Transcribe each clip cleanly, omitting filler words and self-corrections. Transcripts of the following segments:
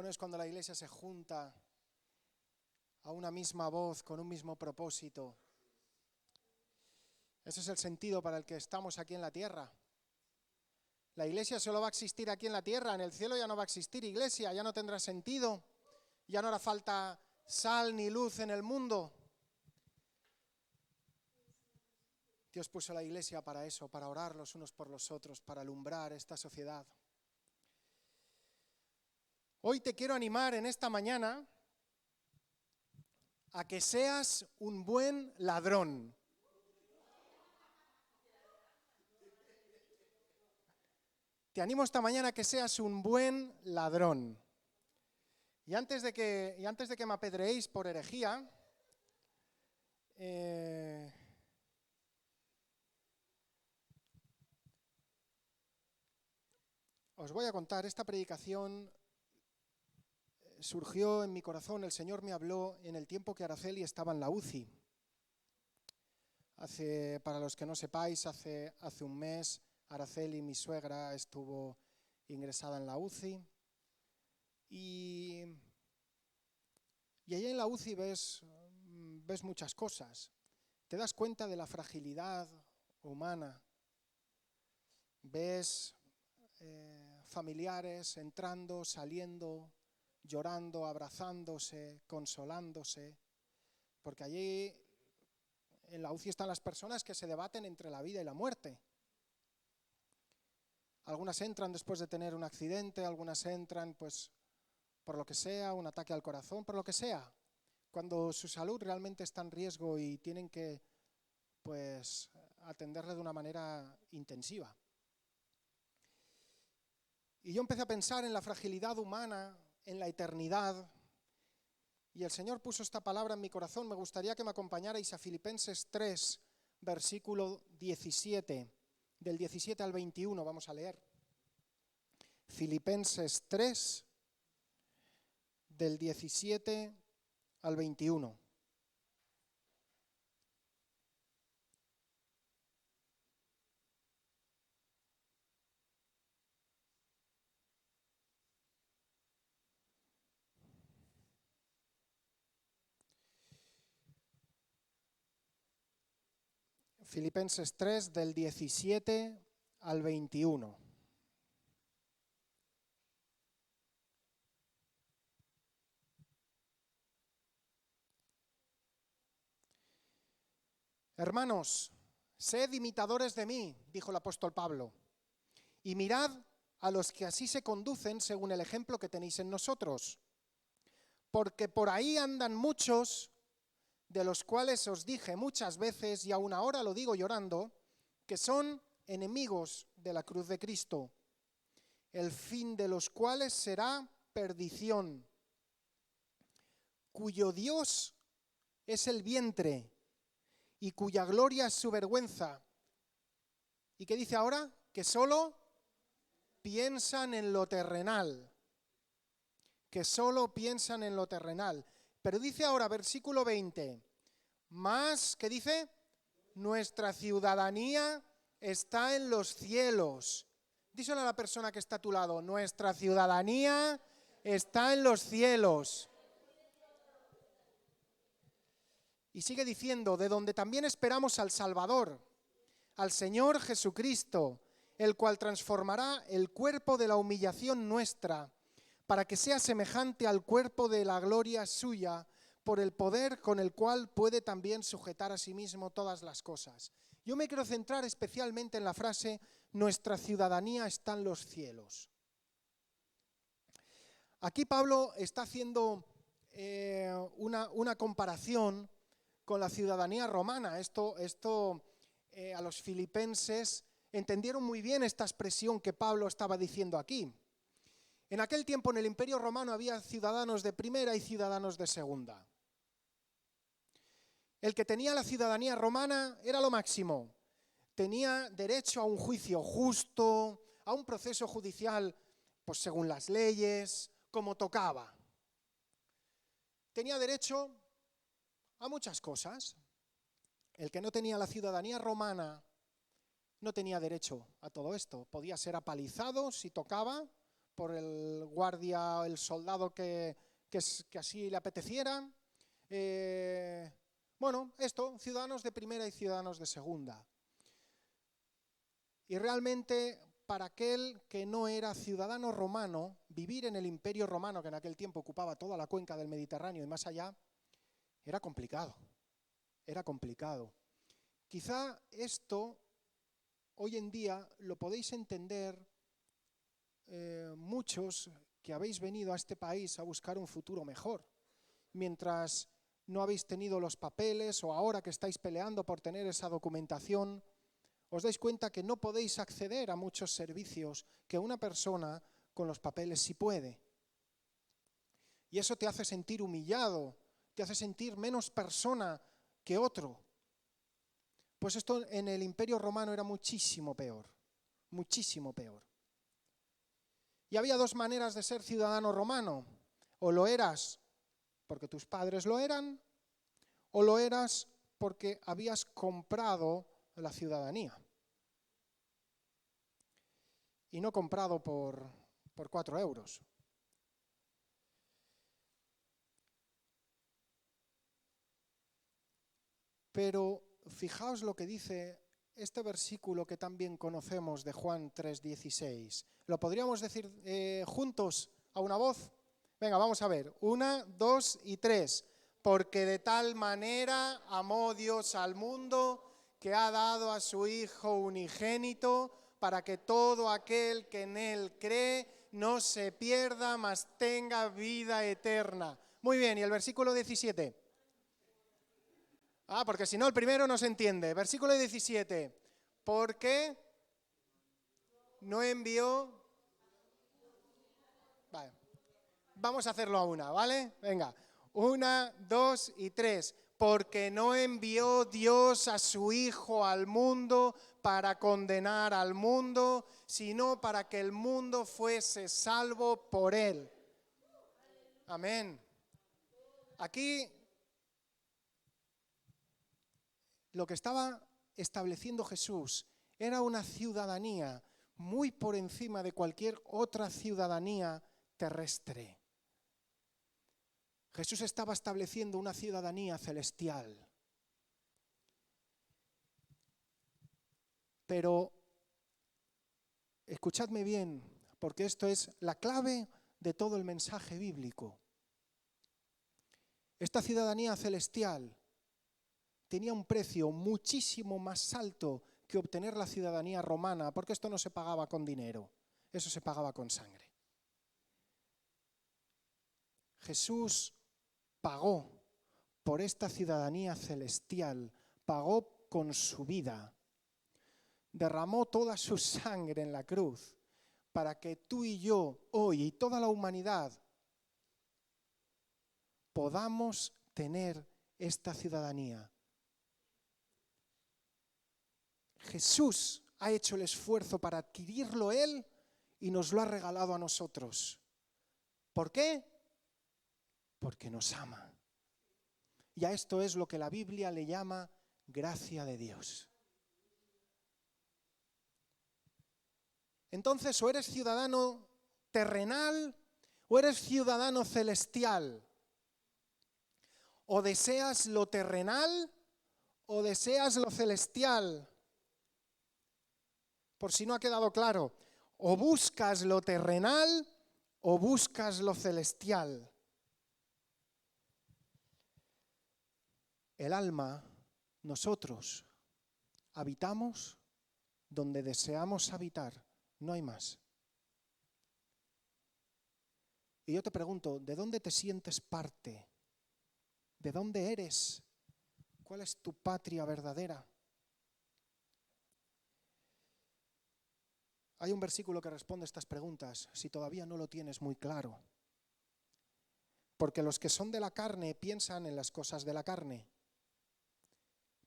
bueno es cuando la iglesia se junta a una misma voz, con un mismo propósito. Ese es el sentido para el que estamos aquí en la tierra. La iglesia solo va a existir aquí en la tierra, en el cielo ya no va a existir iglesia, ya no tendrá sentido, ya no hará falta sal ni luz en el mundo. Dios puso la iglesia para eso, para orar los unos por los otros, para alumbrar esta sociedad. Hoy te quiero animar en esta mañana a que seas un buen ladrón. Te animo esta mañana a que seas un buen ladrón. Y antes de que me apedreéis por herejía, os voy a contar, esta predicación surgió en mi corazón, el Señor me habló en el tiempo que Araceli estaba en la UCI. Para los que no sepáis, hace un mes Araceli, mi suegra, estuvo ingresada en la UCI. Y allí en la UCI ves muchas cosas. Te das cuenta de la fragilidad humana. Ves familiares entrando, saliendo, llorando, abrazándose, consolándose, porque allí en la UCI están las personas que se debaten entre la vida y la muerte. Algunas entran después de tener un accidente, algunas entran pues por lo que sea, un ataque al corazón, por lo que sea, cuando su salud realmente está en riesgo y tienen que pues atenderle de una manera intensiva. Y yo empecé a pensar en la fragilidad humana, en la eternidad, y el Señor puso esta palabra en mi corazón. Me gustaría que me acompañarais a Filipenses 3, versículo 17, del 17 al 21, vamos a leer. Filipenses 3, del 17 al 21. Filipenses 3, del 17 al 21. Hermanos, sed imitadores de mí, dijo el apóstol Pablo, y mirad a los que así se conducen según el ejemplo que tenéis en nosotros. Porque por ahí andan muchos, de los cuales os dije muchas veces, y aún ahora lo digo llorando, que son enemigos de la cruz de Cristo, el fin de los cuales será perdición, cuyo Dios es el vientre, y cuya gloria es su vergüenza. ¿Y qué dice ahora? Que solo piensan en lo terrenal. Que solo piensan en lo terrenal. Pero dice ahora, versículo 20, más, ¿qué dice? Nuestra ciudadanía está en los cielos. Díselo a la persona que está a tu lado, nuestra ciudadanía está en los cielos. Y sigue diciendo, de donde también esperamos al Salvador, al Señor Jesucristo, el cual transformará el cuerpo de la humillación nuestra, para que sea semejante al cuerpo de la gloria suya, por el poder con el cual puede también sujetar a sí mismo todas las cosas. Yo me quiero centrar especialmente en la frase, nuestra ciudadanía está en los cielos. Aquí Pablo está haciendo una comparación con la ciudadanía romana. Esto a los filipenses entendieron muy bien esta expresión que Pablo estaba diciendo aquí. En aquel tiempo en el Imperio Romano había ciudadanos de primera y ciudadanos de segunda. El que tenía la ciudadanía romana era lo máximo. Tenía derecho a un juicio justo, a un proceso judicial pues según las leyes, como tocaba. Tenía derecho a muchas cosas. El que no tenía la ciudadanía romana no tenía derecho a todo esto. Podía ser apalizado si tocaba, por el guardia, el soldado que así le apeteciera. Bueno, ciudadanos de primera y ciudadanos de segunda. Y realmente, para aquel que no era ciudadano romano, vivir en el Imperio Romano, que en aquel tiempo ocupaba toda la cuenca del Mediterráneo y más allá, era complicado. Era complicado. Quizá esto, hoy en día, lo podéis entender muchos que habéis venido a este país a buscar un futuro mejor, mientras no habéis tenido los papeles o ahora que estáis peleando por tener esa documentación, os dais cuenta que no podéis acceder a muchos servicios que una persona con los papeles sí puede. Y eso te hace sentir humillado, te hace sentir menos persona que otro. Pues esto en el Imperio Romano era muchísimo peor, muchísimo peor. Y había dos maneras de ser ciudadano romano. O lo eras porque tus padres lo eran, o lo eras porque habías comprado la ciudadanía. Y no comprado por 4 euros. Pero fijaos lo que dice este versículo que también conocemos de Juan 3:16. ¿Lo podríamos decir juntos a una voz? Venga, vamos a ver. 1, 2 y 3. Porque de tal manera amó Dios al mundo que ha dado a su Hijo unigénito para que todo aquel que en Él cree no se pierda, mas tenga vida eterna. Muy bien, ¿y el versículo 17? Porque si no el primero no se entiende. Versículo 17. Porque no envió... Vale. Vamos a hacerlo a una, ¿vale? Venga. 1, 2 y 3. Porque no envió Dios a su Hijo al mundo para condenar al mundo, sino para que el mundo fuese salvo por Él. Amén. Aquí lo que estaba estableciendo Jesús era una ciudadanía muy por encima de cualquier otra ciudadanía terrestre. Jesús estaba estableciendo una ciudadanía celestial. Pero, escuchadme bien, porque esto es la clave de todo el mensaje bíblico. Esta ciudadanía celestial tenía un precio muchísimo más alto que obtener la ciudadanía romana, porque esto no se pagaba con dinero, eso se pagaba con sangre. Jesús pagó por esta ciudadanía celestial, pagó con su vida, derramó toda su sangre en la cruz para que tú y yo hoy y toda la humanidad podamos tener esta ciudadanía. Jesús ha hecho el esfuerzo para adquirirlo Él y nos lo ha regalado a nosotros. ¿Por qué? Porque nos ama. Y a esto es lo que la Biblia le llama gracia de Dios. Entonces, o eres ciudadano terrenal o eres ciudadano celestial. O deseas lo terrenal o deseas lo celestial. Por si no ha quedado claro, o buscas lo terrenal o buscas lo celestial. El alma, nosotros, habitamos donde deseamos habitar, no hay más. Y yo te pregunto, ¿de dónde te sientes parte? ¿De dónde eres? ¿Cuál es tu patria verdadera? Hay un versículo que responde estas preguntas, si todavía no lo tienes muy claro. Porque los que son de la carne piensan en las cosas de la carne,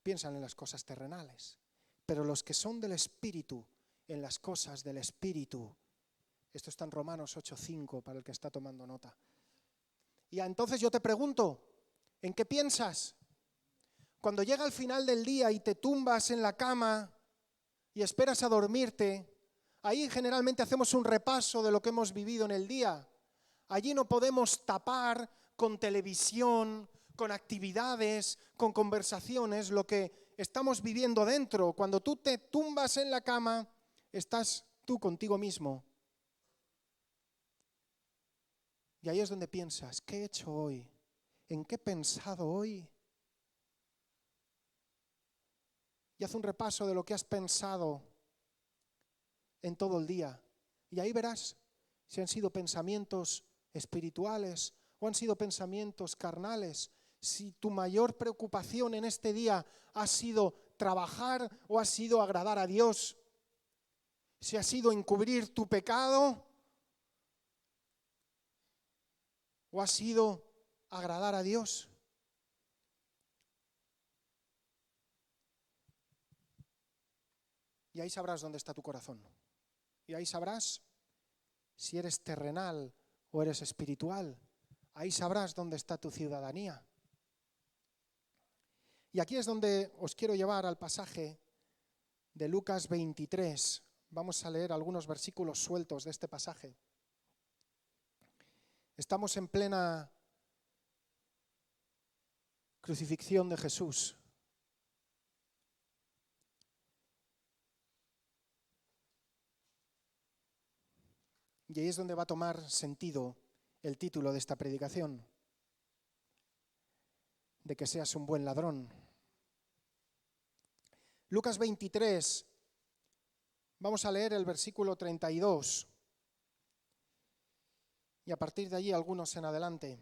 piensan en las cosas terrenales. Pero los que son del Espíritu, en las cosas del Espíritu. Esto está en Romanos 8:5 para el que está tomando nota. Y entonces yo te pregunto, ¿en qué piensas? Cuando llega el final del día y te tumbas en la cama y esperas a dormirte, Ahí generalmente hacemos un repaso de lo que hemos vivido en el día. Allí no podemos tapar con televisión, con actividades, con conversaciones, lo que estamos viviendo dentro. Cuando tú te tumbas en la cama, estás tú contigo mismo. Y ahí es donde piensas, ¿qué he hecho hoy? ¿En qué he pensado hoy? Y haz un repaso de lo que has pensado en todo el día. Y ahí verás si han sido pensamientos espirituales o han sido pensamientos carnales. Si tu mayor preocupación en este día ha sido trabajar o ha sido agradar a Dios. Si ha sido encubrir tu pecado o ha sido agradar a Dios. Y ahí sabrás dónde está tu corazón. Y ahí sabrás si eres terrenal o eres espiritual. Ahí sabrás dónde está tu ciudadanía. Y aquí es donde os quiero llevar al pasaje de Lucas 23. Vamos a leer algunos versículos sueltos de este pasaje. Estamos en plena crucifixión de Jesús. Y ahí es donde va a tomar sentido el título de esta predicación, de que seas un buen ladrón. Lucas 23, vamos a leer el versículo 32 y a partir de allí algunos en adelante.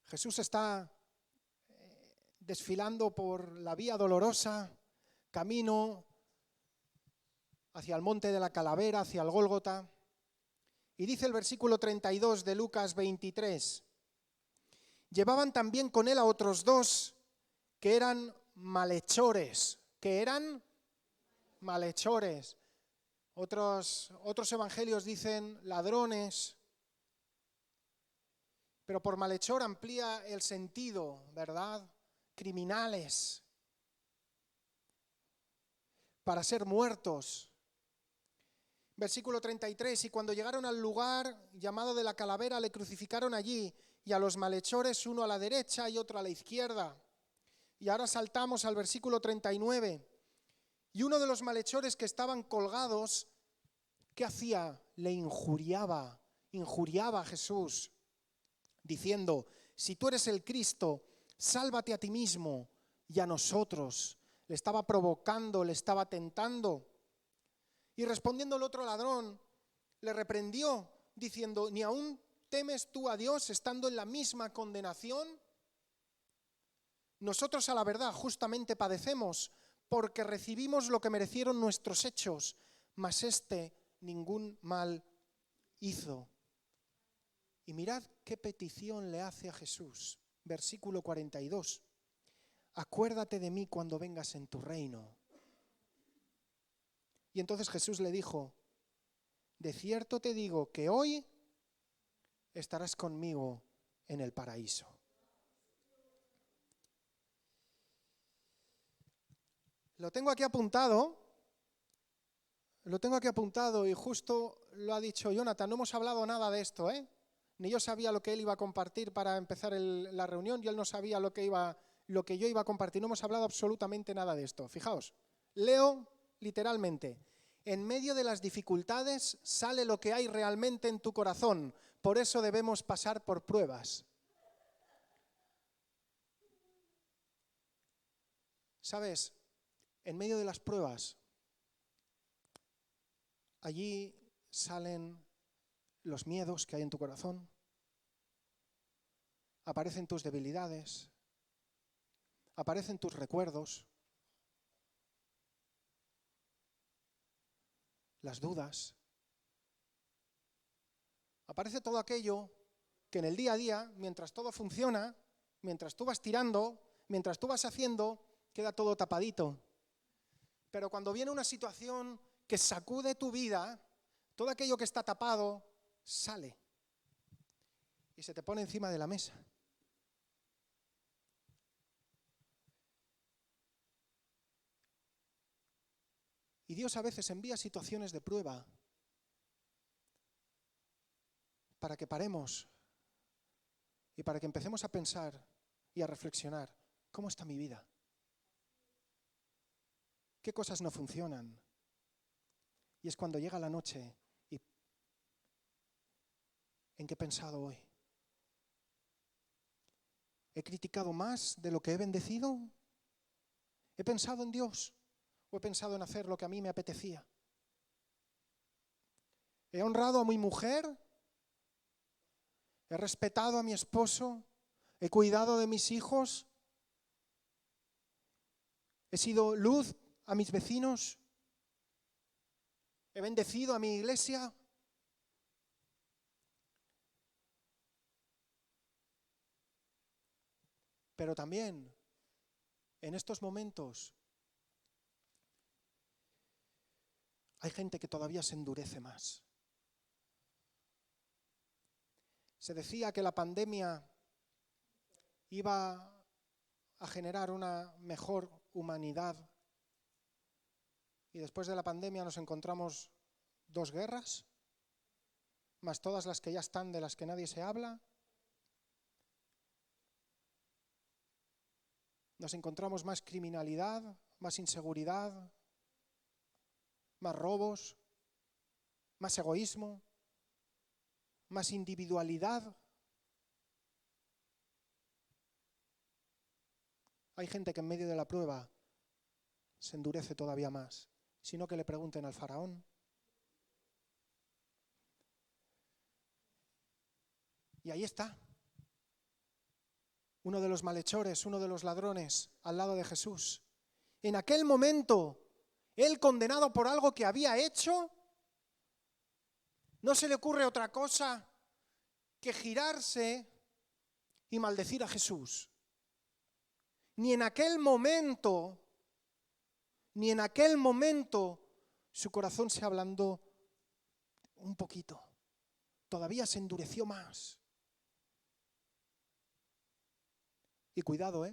Jesús está desfilando por la vía dolorosa, camino hacia el monte de la Calavera, hacia el Gólgota. Y dice el versículo 32 de Lucas 23, llevaban también con él a otros dos que eran malhechores, Otros evangelios dicen ladrones, pero por malhechor amplía el sentido, ¿verdad? Criminales, para ser muertos. Versículo 33, y cuando llegaron al lugar llamado de la Calavera, le crucificaron allí, y a los malhechores uno a la derecha y otro a la izquierda. Y ahora saltamos al versículo 39. Y uno de los malhechores que estaban colgados, ¿qué hacía? Le injuriaba a Jesús, diciendo, si tú eres el Cristo, sálvate a ti mismo y a nosotros. Le estaba provocando, le estaba tentando. Y respondiendo el otro ladrón, le reprendió, diciendo, ¿ni aún temes tú a Dios estando en la misma condenación? Nosotros a la verdad justamente padecemos, porque recibimos lo que merecieron nuestros hechos, mas éste ningún mal hizo. Y mirad qué petición le hace a Jesús. Versículo 42. Acuérdate de mí cuando vengas en tu reino. Y entonces Jesús le dijo, de cierto te digo que hoy estarás conmigo en el paraíso. Lo tengo aquí apuntado y justo lo ha dicho Jonathan, no hemos hablado nada de esto, Ni yo sabía lo que él iba a compartir para empezar la reunión, y él no sabía lo que yo iba a compartir, no hemos hablado absolutamente nada de esto. Fijaos, leo literalmente, en medio de las dificultades sale lo que hay realmente en tu corazón, por eso debemos pasar por pruebas. ¿Sabes? En medio de las pruebas, allí salen los miedos que hay en tu corazón, aparecen tus debilidades, aparecen tus recuerdos, las dudas. Aparece todo aquello que en el día a día, mientras todo funciona, mientras tú vas tirando, mientras tú vas haciendo, queda todo tapadito. Pero cuando viene una situación que sacude tu vida, todo aquello que está tapado sale y se te pone encima de la mesa. Y Dios a veces envía situaciones de prueba para que paremos y para que empecemos a pensar y a reflexionar, ¿cómo está mi vida? ¿Qué cosas no funcionan? Y es cuando llega la noche y ¿en qué he pensado hoy? ¿He criticado más de lo que he bendecido? ¿He pensado en Dios o he pensado en hacer lo que a mí me apetecía? ¿He honrado a mi mujer? ¿He respetado a mi esposo? ¿He cuidado de mis hijos? ¿He sido luz a mis vecinos? ¿He bendecido a mi iglesia? Pero también en estos momentos hay gente que todavía se endurece más. Se decía que la pandemia iba a generar una mejor humanidad y después de la pandemia nos encontramos 2 guerras, más todas las que ya están de las que nadie se habla. Nos encontramos más criminalidad, más inseguridad, más robos, más egoísmo, más individualidad. Hay gente que en medio de la prueba se endurece todavía más, sino que le pregunten al faraón. Y ahí está, uno de los malhechores, uno de los ladrones, al lado de Jesús. En aquel momento, él condenado por algo que había hecho, no se le ocurre otra cosa que girarse y maldecir a Jesús. Ni en aquel momento su corazón se ablandó un poquito. Todavía se endureció más. Y cuidado,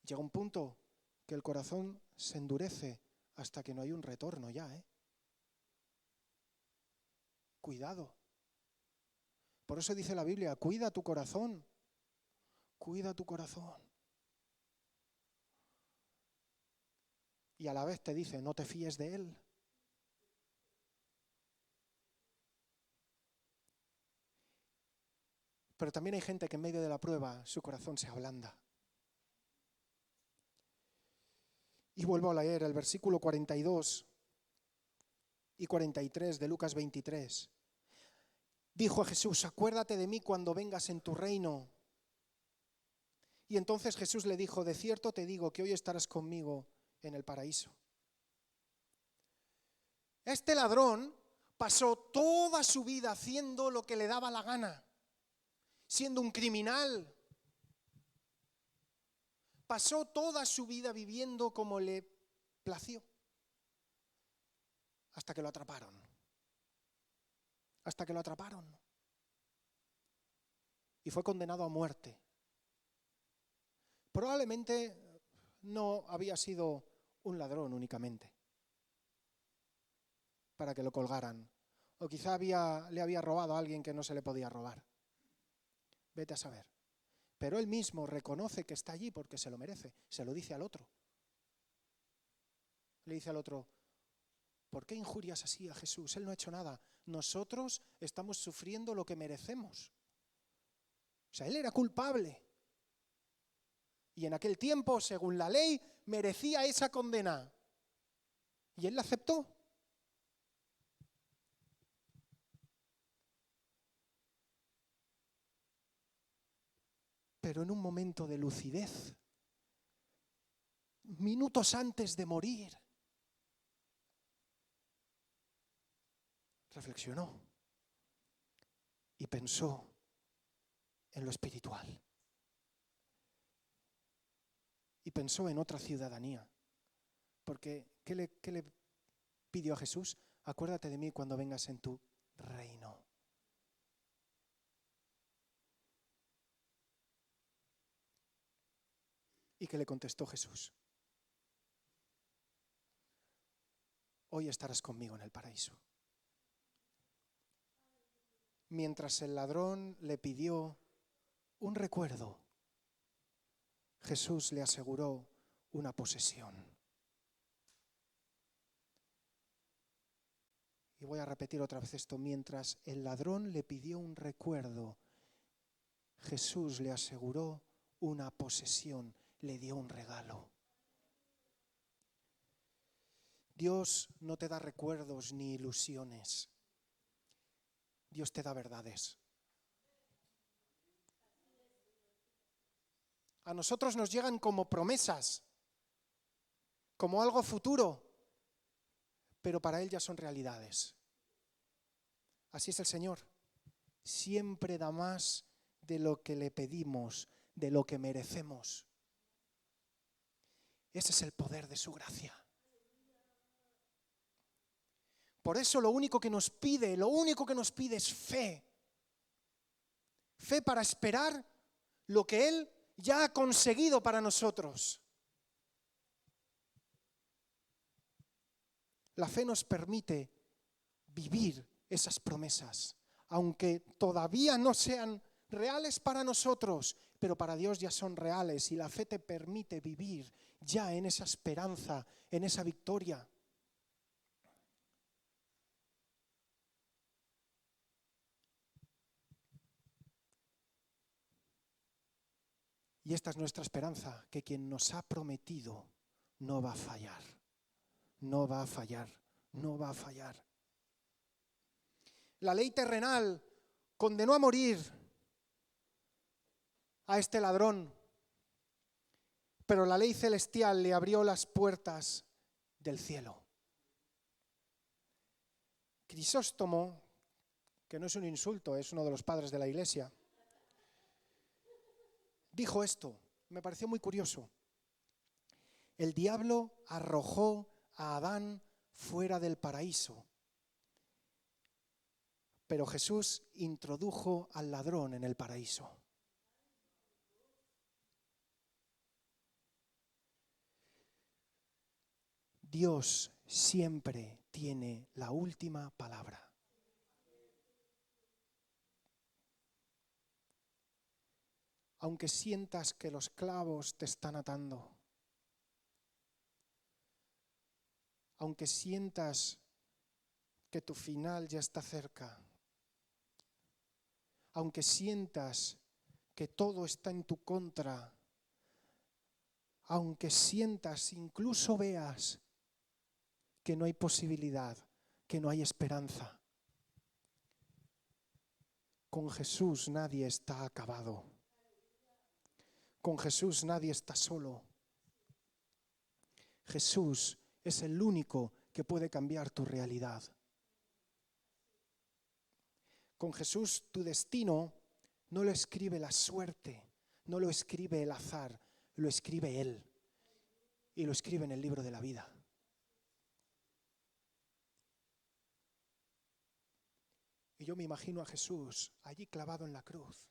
llega un punto que el corazón se endurece hasta que no hay un retorno ya, Cuidado. Por eso dice la Biblia, cuida tu corazón. Cuida tu corazón. Y a la vez te dice, no te fíes de él. Pero también hay gente que en medio de la prueba su corazón se ablanda. Y vuelvo a leer el versículo 42 y 43 de Lucas 23. Dijo a Jesús, acuérdate de mí cuando vengas en tu reino. Y entonces Jesús le dijo, de cierto te digo que hoy estarás conmigo en el paraíso. Este ladrón pasó toda su vida haciendo lo que le daba la gana, siendo un criminal. Pasó toda su vida viviendo como le plació, hasta que lo atraparon. Hasta que lo atraparon. Y fue condenado a muerte. Probablemente no había sido un ladrón únicamente para que lo colgaran. O quizá le había robado a alguien que no se le podía robar. Vete a saber. Pero él mismo reconoce que está allí porque se lo merece. Se lo dice al otro. Le dice al otro, ¿por qué injurias así a Jesús? Él no ha hecho nada. Nosotros estamos sufriendo lo que merecemos. O sea, él era culpable. Y en aquel tiempo, según la ley, merecía esa condena. Y él la aceptó. Pero en un momento de lucidez, minutos antes de morir, reflexionó y pensó en lo espiritual. Y pensó en otra ciudadanía. Porque, ¿qué le pidió a Jesús? Acuérdate de mí cuando vengas en tu reino. ¿Y qué le contestó Jesús? hoy estarás conmigo en el paraíso. Mientras el ladrón le pidió un recuerdo, Jesús le aseguró una posesión. Y voy a repetir otra vez esto. Mientras el ladrón le pidió un recuerdo, Jesús le aseguró una posesión, le dio un regalo. Dios no te da recuerdos ni ilusiones. Dios te da verdades. A nosotros nos llegan como promesas, como algo futuro, pero para Él ya son realidades. Así es el Señor. Siempre da más de lo que le pedimos, de lo que merecemos. Ese es el poder de su gracia. Por eso lo único que nos pide es fe. Fe para esperar lo que Él ya ha conseguido para nosotros. La fe nos permite vivir esas promesas, aunque todavía no sean reales para nosotros, pero para Dios ya son reales, y la fe te permite vivir ya en esa esperanza, en esa victoria. Y esta es nuestra esperanza, que quien nos ha prometido no va a fallar, no va a fallar, no va a fallar. La ley terrenal condenó a morir a este ladrón, pero la ley celestial le abrió las puertas del cielo. Crisóstomo, que no es un insulto, es uno de los padres de la Iglesia, dijo esto, me pareció muy curioso. El diablo arrojó a Adán fuera del paraíso, pero Jesús introdujo al ladrón en el paraíso. Dios siempre tiene la última palabra. Aunque sientas que los clavos te están atando, aunque sientas que tu final ya está cerca, aunque sientas que todo está en tu contra, aunque sientas, incluso veas que no hay posibilidad, que no hay esperanza, con Jesús nadie está acabado. Con Jesús nadie está solo. Jesús es el único que puede cambiar tu realidad. Con Jesús tu destino no lo escribe la suerte, no lo escribe el azar, lo escribe Él. Y lo escribe en el libro de la vida. Y yo me imagino a Jesús allí clavado en la cruz,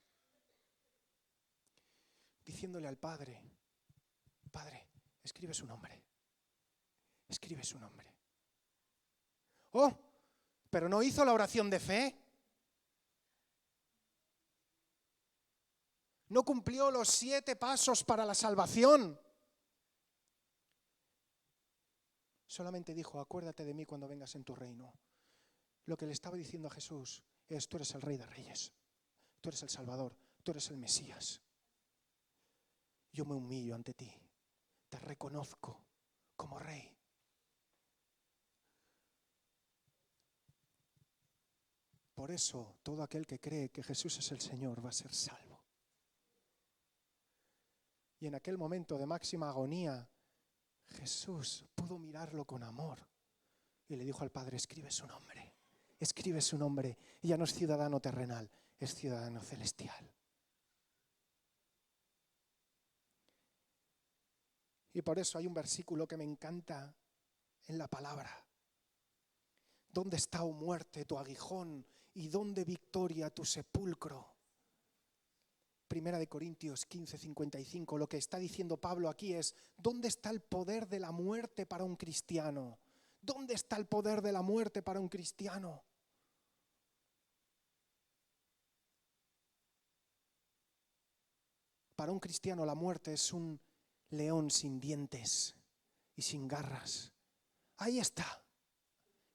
diciéndole al Padre, Padre, escribe su nombre. Escribe su nombre. ¡Oh! Pero no hizo la oración de fe. No cumplió los 7 pasos para la salvación. Solamente dijo, acuérdate de mí cuando vengas en tu reino. Lo que le estaba diciendo a Jesús es, tú eres el Rey de Reyes. Tú eres el Salvador. Tú eres el Mesías. Yo me humillo ante ti. Te reconozco como Rey. Por eso, todo aquel que cree que Jesús es el Señor va a ser salvo. Y en aquel momento de máxima agonía, Jesús pudo mirarlo con amor y le dijo al Padre, escribe su nombre. Escribe su nombre. Y ya no es ciudadano terrenal, es ciudadano celestial. Y por eso hay un versículo que me encanta en la palabra. ¿Dónde está, oh muerte, tu aguijón? ¿Y dónde, victoria, tu sepulcro? Primera de Corintios 15:55. Lo que está diciendo Pablo aquí es, ¿dónde está el poder de la muerte para un cristiano? ¿Dónde está el poder de la muerte para un cristiano? Para un cristiano la muerte es un león sin dientes y sin garras. Ahí está,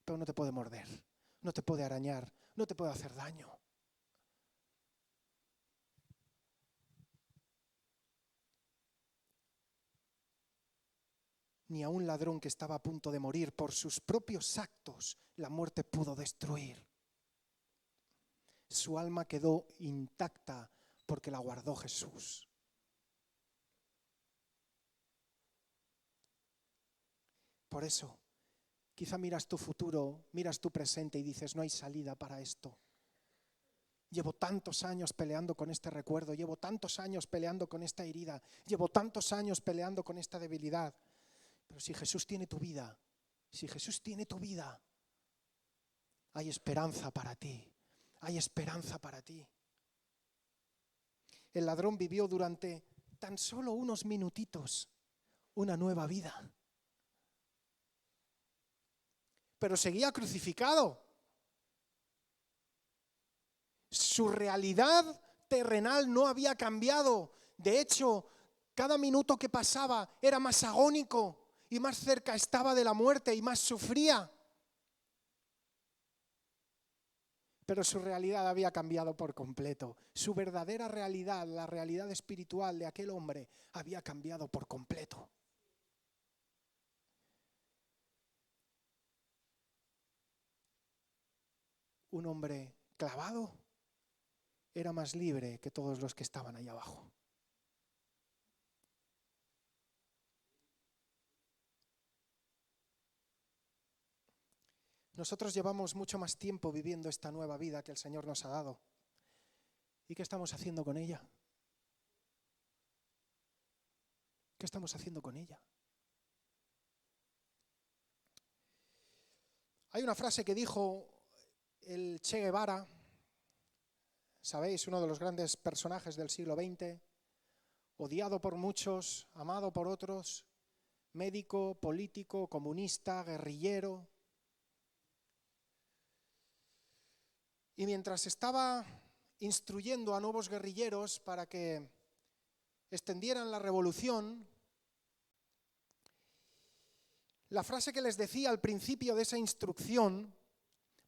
pero no te puede morder, no te puede arañar, no te puede hacer daño. Ni a un ladrón que estaba a punto de morir por sus propios actos, la muerte pudo destruir. Su alma quedó intacta porque la guardó Jesús. Por eso, quizá miras tu futuro, miras tu presente y dices, no hay salida para esto. Llevo tantos años peleando con este recuerdo, llevo tantos años peleando con esta herida, llevo tantos años peleando con esta debilidad. Pero si Jesús tiene tu vida, si Jesús tiene tu vida, hay esperanza para ti, hay esperanza para ti. El ladrón vivió durante tan solo unos minutitos una nueva vida. Pero seguía crucificado. Su realidad terrenal no había cambiado. De hecho, cada minuto que pasaba era más agónico y más cerca estaba de la muerte y más sufría. Pero su realidad había cambiado por completo. Su verdadera realidad, la realidad espiritual de aquel hombre, había cambiado por completo. Un hombre clavado era más libre que todos los que estaban ahí abajo. Nosotros llevamos mucho más tiempo viviendo esta nueva vida que el Señor nos ha dado. ¿Y qué estamos haciendo con ella? ¿Qué estamos haciendo con ella? Hay una frase que dijo el Che Guevara, sabéis, uno de los grandes personajes del siglo XX, odiado por muchos, amado por otros, médico, político, comunista, guerrillero. Y mientras estaba instruyendo a nuevos guerrilleros para que extendieran la revolución, la frase que les decía al principio de esa instrucción,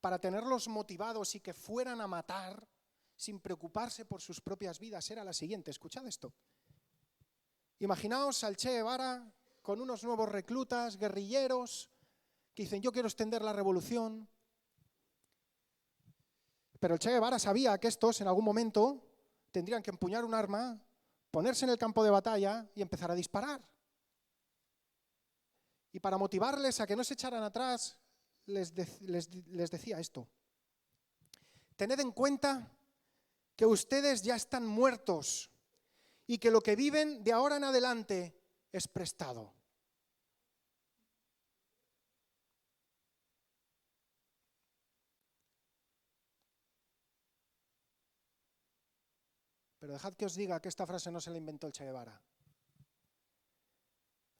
para tenerlos motivados y que fueran a matar sin preocuparse por sus propias vidas, era la siguiente. Escuchad esto. Imaginaos al Che Guevara con unos nuevos reclutas, guerrilleros, que dicen, yo quiero extender la revolución. Pero el Che Guevara sabía que estos en algún momento tendrían que empuñar un arma, ponerse en el campo de batalla y empezar a disparar. Y para motivarles a que no se echaran atrás, les decía esto. Tened en cuenta que ustedes ya están muertos y que lo que viven de ahora en adelante es prestado. Pero dejad que os diga que esta frase no se la inventó el Che Guevara.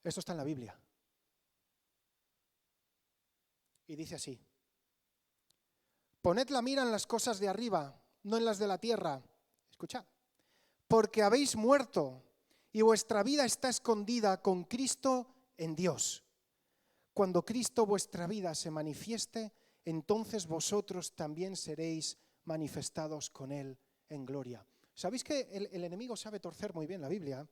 Esto está en la Biblia. Y dice así. Poned la mira en las cosas de arriba, no en las de la tierra. Escuchad. Porque habéis muerto y vuestra vida está escondida con Cristo en Dios. Cuando Cristo vuestra vida se manifieste, entonces vosotros también seréis manifestados con Él en gloria. ¿Sabéis que el enemigo sabe torcer muy bien la Biblia?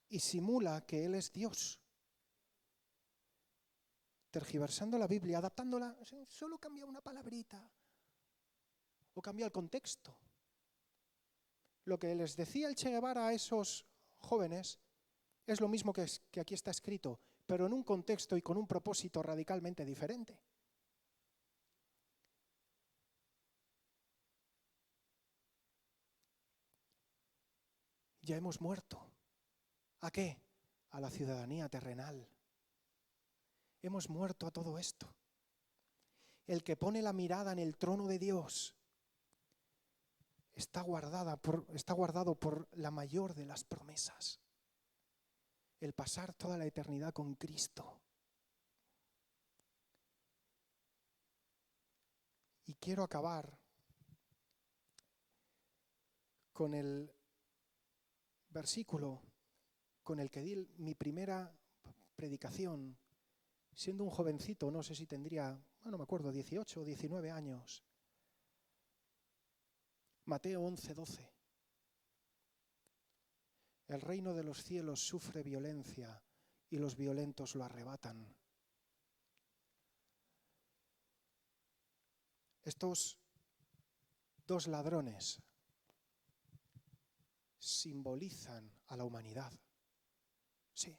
Y simula que Él es Dios. Tergiversando la Biblia, adaptándola, solo cambia una palabrita o cambia el contexto. Lo que les decía el Che Guevara a esos jóvenes es lo mismo que aquí está escrito, pero en un contexto y con un propósito radicalmente diferente. Ya hemos muerto. ¿A qué? A la ciudadanía terrenal. Hemos muerto a todo esto. El que pone la mirada en el trono de Dios, está guardado por la mayor de las promesas. El pasar toda la eternidad con Cristo. Y quiero acabar con el versículo con el que di mi primera predicación, siendo un jovencito, no sé si tendría, no me acuerdo, 18 o 19 años. Mateo 11:12. El reino de los cielos sufre violencia y los violentos lo arrebatan. Estos dos ladrones simbolizan a la humanidad. Sí.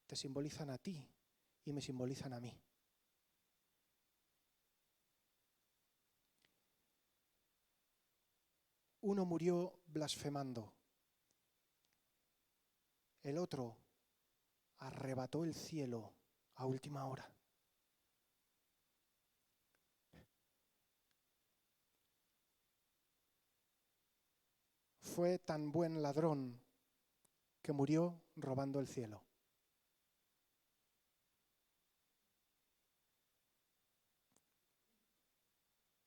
Te simbolizan a ti y me simbolizan a mí. Uno murió blasfemando. El otro arrebató el cielo a última hora. Fue tan buen ladrón que murió robando el cielo.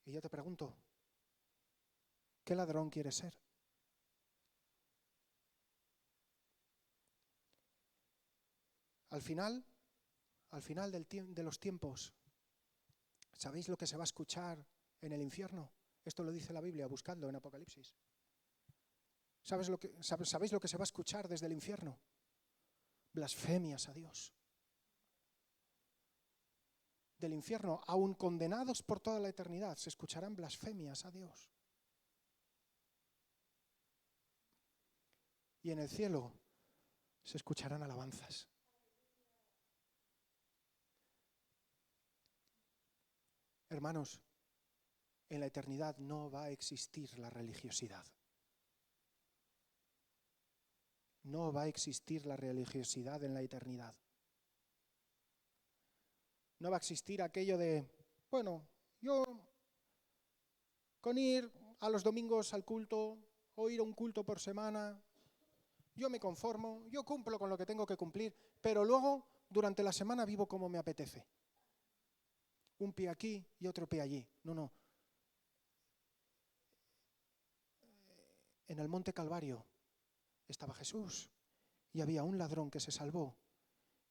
Y yo te pregunto, ¿qué ladrón quieres ser? Al final de los tiempos, ¿sabéis lo que se va a escuchar en el infierno? Esto lo dice la Biblia, buscadlo en Apocalipsis. ¿Sabéis lo que se va a escuchar desde el infierno? Blasfemias a Dios. Del infierno, aún condenados por toda la eternidad, se escucharán blasfemias a Dios. Y en el cielo se escucharán alabanzas. Hermanos, en la eternidad no va a existir la religiosidad. No va a existir la religiosidad en la eternidad. No va a existir aquello de, bueno, yo con ir a los domingos al culto o ir a un culto por semana, yo me conformo, yo cumplo con lo que tengo que cumplir, pero luego durante la semana vivo como me apetece. Un pie aquí y otro pie allí. No. En el Monte Calvario estaba Jesús y había un ladrón que se salvó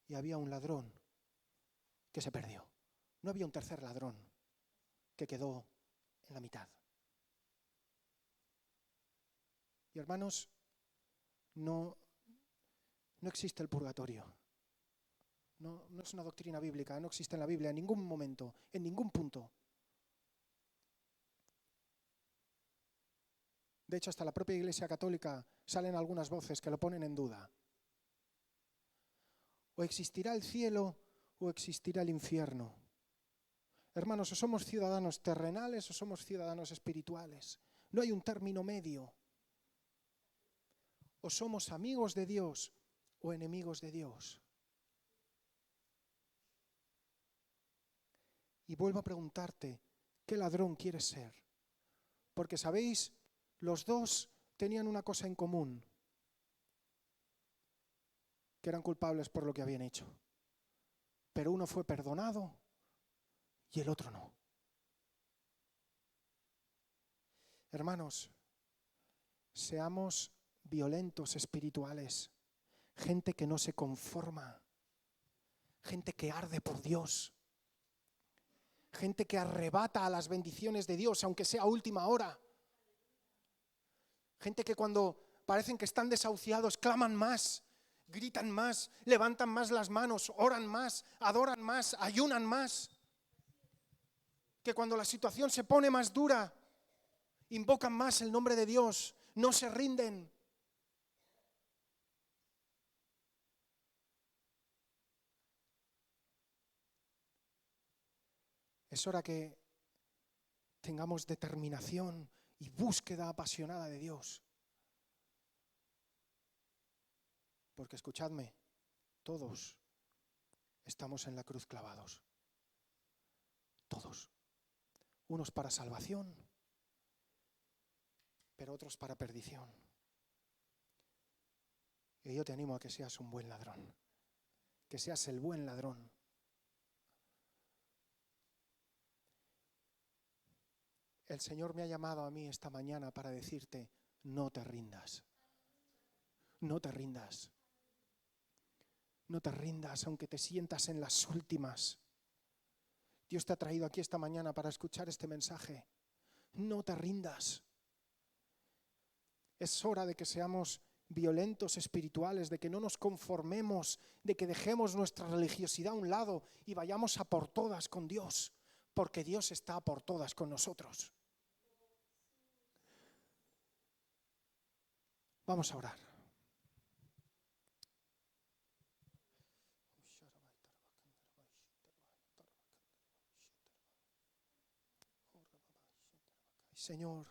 y había un ladrón que se perdió. No había un tercer ladrón que quedó en la mitad. Y hermanos, no existe el purgatorio. No es una doctrina bíblica, no existe en la Biblia en ningún momento, en ningún punto. De hecho, hasta la propia Iglesia Católica salen algunas voces que lo ponen en duda. O existirá el cielo o existirá el infierno. Hermanos, o somos ciudadanos terrenales o somos ciudadanos espirituales. No hay un término medio. O somos amigos de Dios o enemigos de Dios. Y vuelvo a preguntarte, ¿qué ladrón quieres ser? Porque, ¿sabéis? Los dos tenían una cosa en común, que eran culpables por lo que habían hecho. Pero uno fue perdonado y el otro no. Hermanos, seamos violentos espirituales, gente que no se conforma, gente que arde por Dios, gente que arrebata a las bendiciones de Dios, aunque sea a última hora. Gente que cuando parecen que están desahuciados, claman más, gritan más, levantan más las manos, oran más, adoran más, ayunan más. Que cuando la situación se pone más dura, invocan más el nombre de Dios, no se rinden. Es hora que tengamos determinación y búsqueda apasionada de Dios. Porque escuchadme, todos estamos en la cruz clavados. Todos. unos para salvación, pero otros para perdición. Y yo te animo a que seas un buen ladrón, que seas el buen ladrón. El Señor me ha llamado a mí esta mañana para decirte, no te rindas. No te rindas. No te rindas aunque te sientas en las últimas. Dios te ha traído aquí esta mañana para escuchar este mensaje. No te rindas. Es hora de que seamos violentos espirituales, de que no nos conformemos, de que dejemos nuestra religiosidad a un lado y vayamos a por todas con Dios, porque Dios está a por todas con nosotros. Vamos a orar. Señor,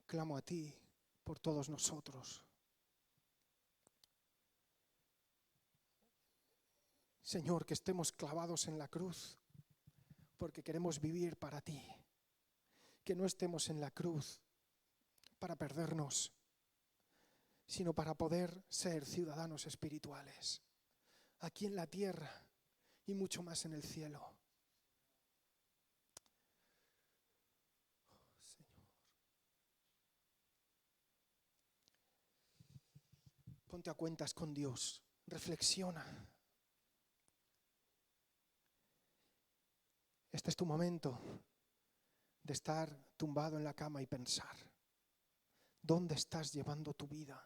clamo a ti por todos nosotros. Señor, que estemos clavados en la cruz porque queremos vivir para ti. Que no estemos en la cruz para perdernos, sino para poder ser ciudadanos espirituales, aquí en la tierra y mucho más en el cielo. Señor, ponte a cuentas con Dios, reflexiona. Este es tu momento de estar tumbado en la cama y pensar, ¿dónde estás llevando tu vida?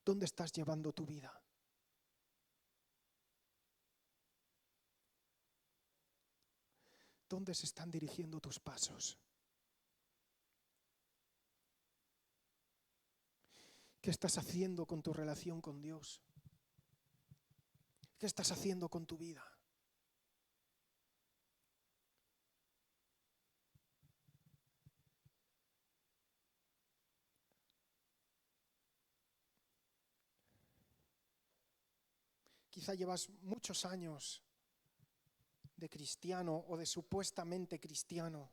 ¿Dónde estás llevando tu vida? ¿Dónde se están dirigiendo tus pasos? ¿Qué estás haciendo con tu relación con Dios? ¿Qué estás haciendo con tu vida? Quizá llevas muchos años de cristiano o de supuestamente cristiano,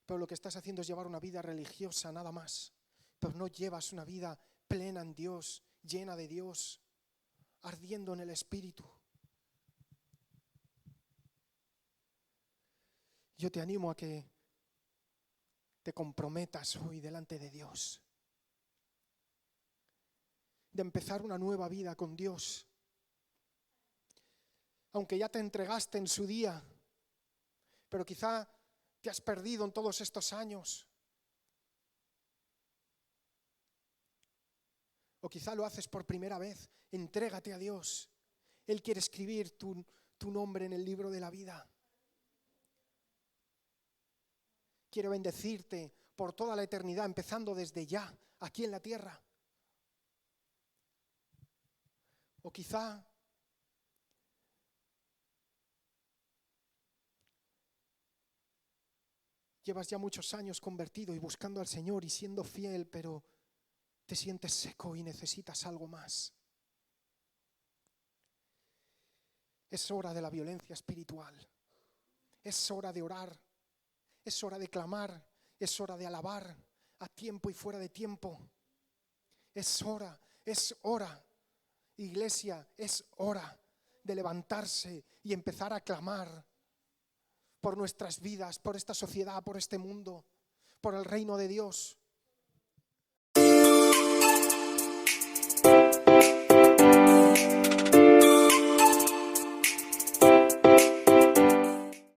pero lo que estás haciendo es llevar una vida religiosa nada más, pero no llevas una vida plena en Dios, llena de Dios, ardiendo en el Espíritu. Yo te animo a que te comprometas hoy delante de Dios, de empezar una nueva vida con Dios. Aunque ya te entregaste en su día, pero quizá te has perdido en todos estos años. O quizá lo haces por primera vez. Entrégate a Dios. Él quiere escribir tu nombre en el libro de la vida. Quiere bendecirte por toda la eternidad, empezando desde ya, aquí en la tierra. O quizá llevas ya muchos años convertido y buscando al Señor y siendo fiel, pero te sientes seco y necesitas algo más. Es hora de la violencia espiritual. Es hora de orar. Es hora de clamar. Es hora de alabar a tiempo y fuera de tiempo. Es hora. Iglesia, es hora de levantarse y empezar a clamar por nuestras vidas, por esta sociedad, por este mundo, por el reino de Dios.